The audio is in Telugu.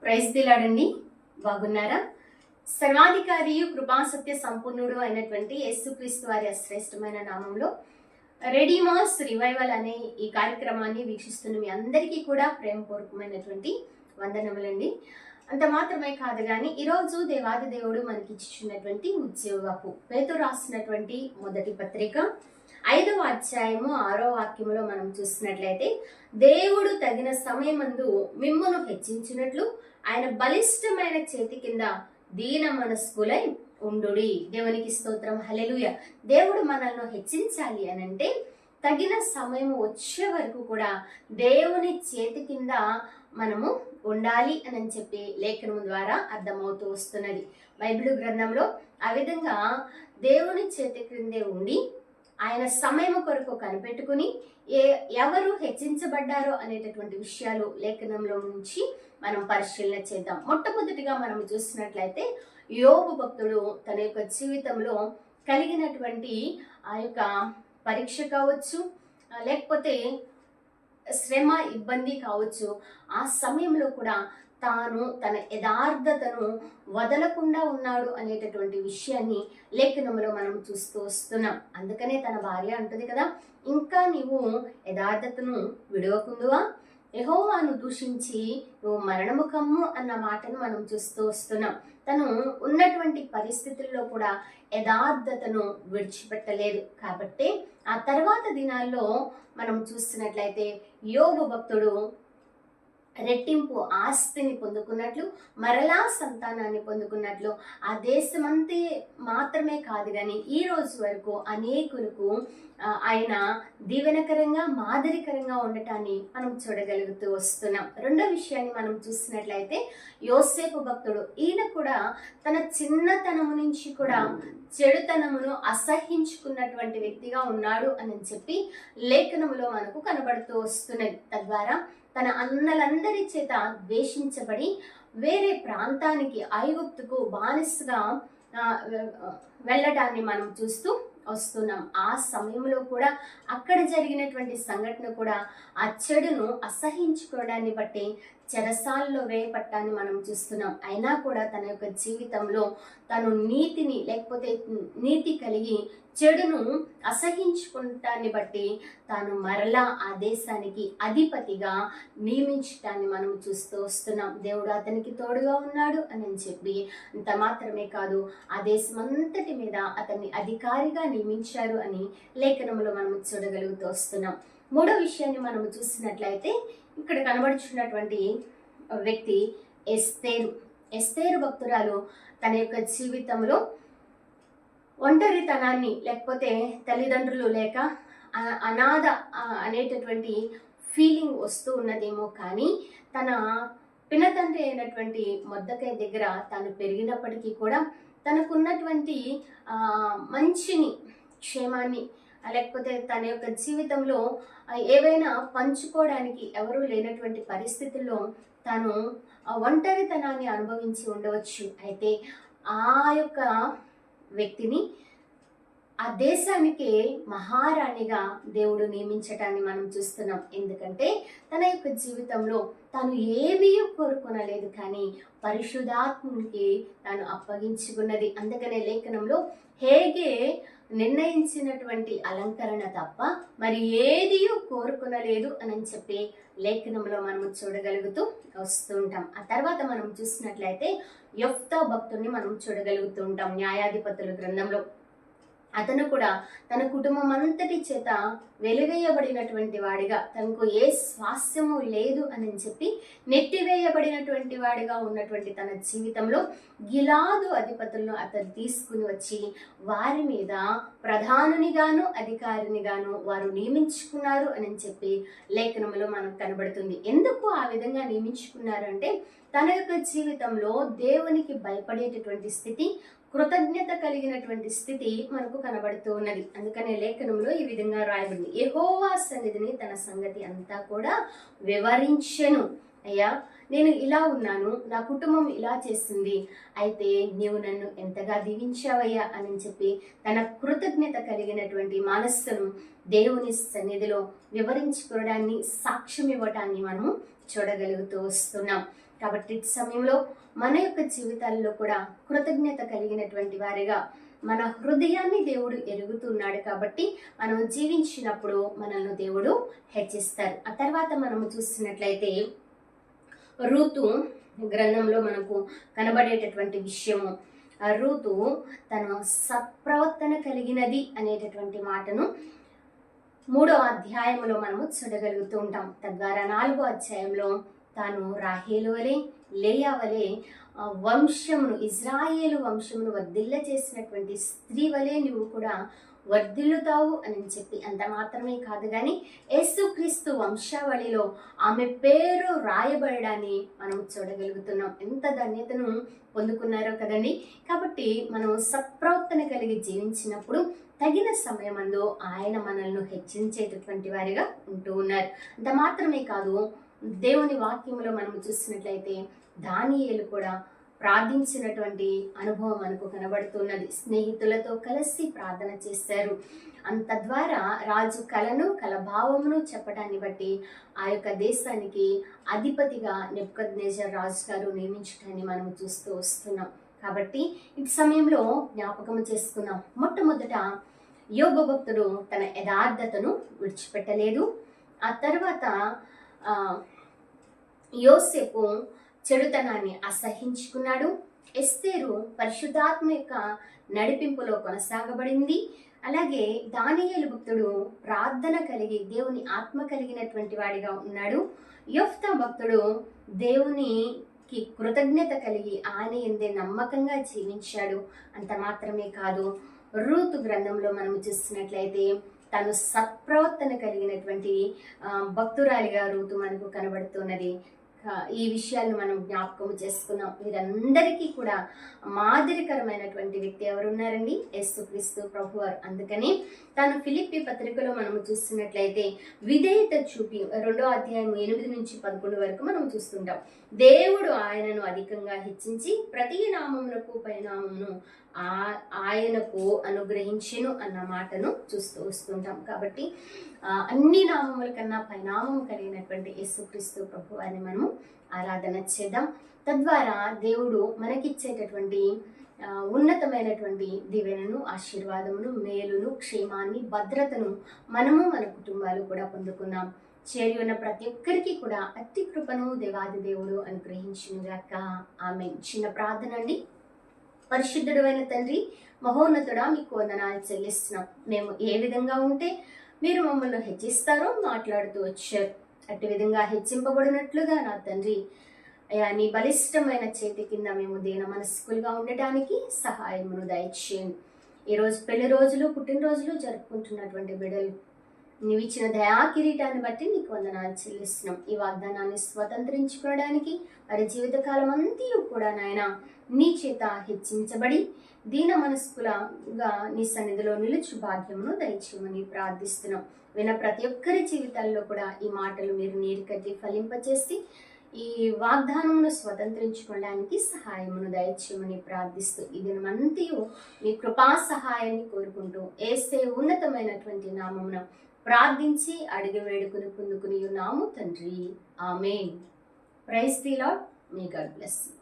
ప్రైజ్ దిలాడండి. బాగున్నారా? సర్వాధికారియు కృపాసత్య సంపూర్ణుడు అయినటువంటి యేసుక్రీస్తు వారి అశ్రేష్టమైన నామంలో రెడీమాస్ రివైవల్ అనే ఈ కార్యక్రమాన్ని వీక్షిస్తున్న మీ అందరికీ కూడా ప్రేమపూర్వకమైనటువంటి వందనములండి. అంత మాత్రమే కాదు కానీ ఈరోజు దేవాది దేవుడు మనకి ఇచ్చినటువంటి ఉద్యోగపు పేతురు రాసినటువంటి మొదటి పత్రిక 5వ అధ్యాయము 6వ వాక్యములో మనం చూసినట్లయితే, దేవుడు తగిన సమయమందు మిమ్మును హెచ్చించినట్లు ఆయన బలిష్టమైన చేతి కింద దీన మనస్కులై ఉండుడి. దేవునికి స్తోత్రం, హల్లెలూయా. దేవుడు మనల్ని హెచ్చించాలి అని అంటే తగిన సమయం వచ్చే వరకు కూడా దేవుని చేతి కింద మనము ఉండాలి అని చెప్పి లేఖనం ద్వారా అర్థమవుతూ వస్తున్నది. బైబిల్ గ్రంథంలో ఆ విధంగా దేవుని చేతి క్రిందే ఉండి ఆయన సమయం కొరకు కనిపెట్టుకుని ఎవరు హెచ్చించబడ్డారో అనేటటువంటి విషయాలు లేఖనంలో నుంచి మనం పరిశీలన చేద్దాం. మొట్టమొదటిగా మనం చూసినట్లయితే యోబు భక్తుడు తన యొక్క జీవితంలో కలిగినటువంటి ఆ యొక్క పరీక్ష కావచ్చు, లేకపోతే శ్రమ ఇబ్బంది కావచ్చు, ఆ సమయంలో కూడా తాను తన యథార్థతను వదలకుండా ఉన్నాడు అనేటటువంటి విషయాన్ని లేఖనంలో మనం చూస్తూ వస్తున్నాం. అందుకనే తన భార్య అంటుంది కదా, ఇంకా నీవు యథార్థతను విడవకుందువా, యెహోవాను దూషించి నువ్వు మరణముఖము అన్న మాటను మనం చూస్తూ వస్తున్నాం. తను ఉన్నటువంటి పరిస్థితుల్లో కూడా యథార్థతను విడిచిపెట్టలేదు. కాబట్టి ఆ తర్వాత దినాల్లో మనం చూస్తున్నట్లయితే యోబు భక్తుడు రెట్టింపు ఆస్తిని పొందుకున్నట్లు, మరలా సంతానాన్ని పొందుకున్నట్లు, ఆ దేశమంతే మాత్రమే కాదు కానీ ఈ రోజు వరకు అనేకులకు ఆయన దీవెనకరంగా మాదిరికరంగా ఉండటాన్ని మనం చూడగలుగుతూ వస్తున్నాం. రెండో విషయాన్ని మనం చూసినట్లయితే యోసేపు భక్తుడు, ఈయన కూడా తన చిన్నతనము నుంచి కూడా చెడుతనమును అసహించుకున్నటువంటి వ్యక్తిగా ఉన్నాడు అని చెప్పి లేఖనములో మనకు కనబడుతూ వస్తున్నది. తద్వారా తన అన్నలందరి చేత ద్వేషించబడి వేరే ప్రాంతానికి ఐగుప్తుకు బానిసగా వెళ్ళటాన్ని మనం చూస్తూ వస్తున్నాం. ఆ సమయంలో కూడా అక్కడ జరిగినటువంటి సంఘటన కూడా ఆ చెడును అసహించుకోవడాన్ని బట్టి చెరసాలలో వేయపట్టాన్ని మనం చూస్తున్నాం. అయినా కూడా తన యొక్క జీవితంలో తను నీతిని లేకపోతే నీతి కలిగి చెడును అసహించుకుంటాన్ని బట్టి తాను మరలా ఆ దేశానికి అధిపతిగా నియమించటాన్ని మనం చూస్తూ వస్తున్నాం. దేవుడు అతనికి తోడుగా ఉన్నాడు అని చెప్పి అంత మాత్రమే కాదు, ఆ దేశమంతటి మీద అతన్ని అధికారిగా నియమించారు అని లేఖనంలో మనం చూడగలుగుతూ వస్తున్నాం. మూడో విషయాన్ని మనం చూసినట్లయితే ఇక్కడ కనబడుచున్నటువంటి వ్యక్తి ఎస్తేరు భక్తురాలు తన యొక్క జీవితంలో ఒంటరితనాన్ని లేకపోతే తల్లిదండ్రులు లేక అనాథ అనేటటువంటి ఫీలింగ్ వస్తూ ఉన్నదేమో, కానీ తన పినతండ్రి అయినటువంటి మొర్దెకై దగ్గర తాను పెరిగినప్పటికీ కూడా తనకున్నటువంటి మంచిని, క్షేమాన్ని, లేకపోతే తన యొక్క జీవితంలో ఏవైనా పంచుకోవడానికి ఎవరూ లేనటువంటి పరిస్థితుల్లో తాను ఒంటరితనాన్ని అనుభవించి ఉండవచ్చు. అయితే ఆ యొక్క వ్యక్తిని ఆ దేశానికి మహారాణిగా దేవుడు నియమించటాన్ని మనం చూస్తున్నాం. ఎందుకంటే తన యొక్క జీవితంలో తాను ఏమీ కోరుకొనలేదు, కానీ పరిశుద్ధాత్మునికి తాను అప్పగించుకున్నది. అందుకనే లేఖనంలో హేగే నిర్ణయించినటువంటి అలంకరణ తప్ప మరి ఏది కోరుకునలేదు అని చెప్పి లేఖనంలో మనం చూడగలుగుతూ వస్తూ ఉంటాం. ఆ తర్వాత మనం చూసినట్లయితే యెఫ్తా భక్తుడిని మనం చూడగలుగుతూ ఉంటాం. న్యాయాధిపతుల గ్రంథంలో అతను కూడా తన కుటుంబం అంతటి చేత వెలివేయబడినటువంటి వాడిగా, తనకు ఏ స్వాస్థ్యము లేదు అని చెప్పి నెట్టివేయబడినటువంటి వాడిగా ఉన్నటువంటి తన జీవితంలో గిలాదు అధిపతులను అతను తీసుకుని వచ్చి వారి మీద ప్రధానునిగాను అధికారినిగాను వారు నియమించుకున్నారు అని చెప్పి లేఖనంలో మనకు కనబడుతుంది. ఎందుకు ఆ విధంగా నియమించుకున్నారు అంటే తన యొక్క జీవితంలో దేవునికి భయపడేటటువంటి స్థితి, కృతజ్ఞత కలిగినటువంటి స్థితి మనకు కనబడుతూ ఉన్నది. అందుకనే లేఖనంలో ఈ విధంగా రాయబడింది, యెహోవా సన్నిధిని తన సంగతి అంతా కూడా వివరించెను. అయ్యా, నేను ఇలా ఉన్నాను, నా కుటుంబం ఇలా చేసింది, అయితే నీవు నన్ను ఎంతగా దీవించావయ్యా అని చెప్పి తన కృతజ్ఞత కలిగినటువంటి మనస్సును దేవుని సన్నిధిలో వివరించుకోవడాన్ని, సాక్ష్యం ఇవ్వటాన్ని మనము చూడగలుగుతూ వస్తున్నాం. కాబట్టి ఈ సమయంలో మన యొక్క జీవితాల్లో కూడా కృతజ్ఞత కలిగినటువంటి వారిగా మన హృదయాన్ని దేవుడు ఎరుగుతున్నాడు. కాబట్టి మనం జీవించినప్పుడు మనల్ని దేవుడు హెచ్చిస్తారు. ఆ తర్వాత మనము చూస్తున్నట్లయితే రూతు గ్రంథంలో మనకు కనబడేటటువంటి విషయము, రూతు తన సత్ప్రవర్తన కలిగినది అనేటటువంటి మాటను 3వ అధ్యాయంలో మనము చూడగలుగుతూ ఉంటాం. తద్వారా 4వ అధ్యాయంలో తాను రాహేలు వలె లేయా వలె వంశమును, ఇజ్రాయేలు వంశమును వర్ధిల్ల చేసినటువంటి స్త్రీ వలె నువ్వు కూడా వర్ధిల్లుతావు అని చెప్పి, అంత మాత్రమే కాదు కానీ యేసుక్రీస్తు వంశావళిలో ఆమె పేరు రాయబడడాన్ని మనం చూడగలుగుతున్నాం. ఎంత ధన్యతను పొందుకున్నారో కదండి. కాబట్టి మనం సత్ప్రవర్తన కలిగి జీవించినప్పుడు తగిన సమయమందు ఆయన మనల్ని హెచ్చించేటటువంటి వారిగా ఉంటూ ఉన్నారు. అంత మాత్రమే కాదు, దేవుని వాక్యంలో మనం చూసినట్లయితే దానియేలు కూడా ప్రార్థించినటువంటి అనుభవం మనకు కనబడుతున్నది. స్నేహితులతో కలిసి ప్రార్థన చేశారు. అంత ద్వారా రాజు కలభావమును చెప్పడాన్ని బట్టి ఆ యొక్క దేశానికి అధిపతిగా నెబుకద్నెజర్ రాజు గారు నియమించడాన్ని మనం చూస్తూ వస్తున్నాం. కాబట్టి ఈ సమయంలో జ్ఞాపకం చేసుకున్నాం. మొట్టమొదట యోబు భక్తుడు తన యథార్థతను విడిచిపెట్టలేదు. ఆ తర్వాత యోసేపు చెడుతనాన్ని అసహించుకున్నాడు. ఎస్తేరు పరిశుద్ధాత్మ యొక్క నడిపింపులో కొనసాగబడింది. అలాగే దానియేలు భక్తుడు ప్రార్థన కలిగి దేవుని ఆత్మ కలిగినటువంటి వాడిగా ఉన్నాడు. యొఫ్తా భక్తుడు దేవునికి కృతజ్ఞత కలిగి ఆయన యందే నమ్మకంగా జీవించాడు. అంత మాత్రమే కాదు, రూతు గ్రంథంలో మనం చూస్తున్నట్లయితే తను సత్ప్రవర్తన కలిగినటువంటి భక్తురాలిగా రూతు మనకు కనబడుతున్నది. ఈ విషయాలను మనం జ్ఞాపకం చేసుకున్నాం. వీరందరికీ కూడా మాదిరికరమైనటువంటి వ్యక్తి ఎవరున్నారండి? యేసుక్రీస్తు ప్రభువారు. అందుకని తాను ఫిలిప్పీ పత్రికలో మనము చూస్తున్నట్లయితే విధేయత చూపి 2వ అధ్యాయం 8 నుంచి 11 వరకు మనం చూస్తుంటాం. దేవుడు ఆయనను అధికంగా హెచ్చించి ప్రతి నామమునకు పైనామమును ఆయనకు అనుగ్రహించెను అన్న మాటను చూస్తూ వస్తుంటాం. కాబట్టి అన్ని నామముల కన్నా పైనామం కలిగినటువంటి యేసుక్రీస్తు ప్రభువారిని మనము ఆరాధన చేద్దాం. తద్వారా దేవుడు మనకిచ్చేటటువంటి ఉన్నతమైనటువంటి దీవెనను, ఆశీర్వాదమును, మేలును, క్షేమాన్ని, భద్రతను మనము మన కుటుంబాలు కూడా పొందుకున్నాం. చేరి ఉన్న ప్రతి ఒక్కరికి కూడా అతి కృపను దేవాది దేవుడు అనుగ్రహించునుగాక. ఆమేన్. చిన్న ప్రార్థన అండి. పరిశుద్ధుడు అయిన తండ్రి, మహోన్నతుడా, మీకు వందనాలు చెల్లిస్తున్నాం. మేము ఏ విధంగా ఉంటే మీరు మమ్మల్ని హెచ్చిస్తారో మాట్లాడుతూ వచ్చారు. అట్టి విధంగా హెచ్చింపబడినట్లుగా నా తండ్రి అయ్యా, నీ బలిష్టమైన చేతి కింద మేము దీన మనస్కులుగా ఉండటానికి సహాయమును దయచేయండి. ఈరోజు పెళ్లి రోజులు, పుట్టినరోజులు జరుపుకుంటున్నటువంటి బిడ్డలు నీవు ఇచ్చిన దయా కిరీటాన్ని బట్టి నీకు వందనాలు చెల్లిస్తున్నాం. ఈ వాగ్దానాన్ని స్వతంత్రించుకోవడానికి వారి జీవితకాలం అంతా కూడా నాయన నీ చేత హెచ్చించబడి దీన మనస్కులుగా నీ సన్నిధిలో నిలుచు భాగ్యమును దయచేయమని ప్రార్థిస్తున్నాం. విన్న ప్రతి ఒక్కరి జీవితాల్లో కూడా ఈ మాటలు మీరు నీరు కట్టి ఫలింపచేసి ఈ వాగ్దానమును స్వతంత్రించుకోవడానికి సహాయమును దయచేయమని ప్రార్థిస్తూ ఈ దినమంతయు మీ కృపా సహాయాన్ని కోరుకుంటూ యేసే ఉన్నతమైనటువంటి నామమున ప్రార్థించి అడిగి వేడుకుని పొందుకుని ఉన్నాము తండ్రి. ఆమేన్. Praise the Lord. May God bless you.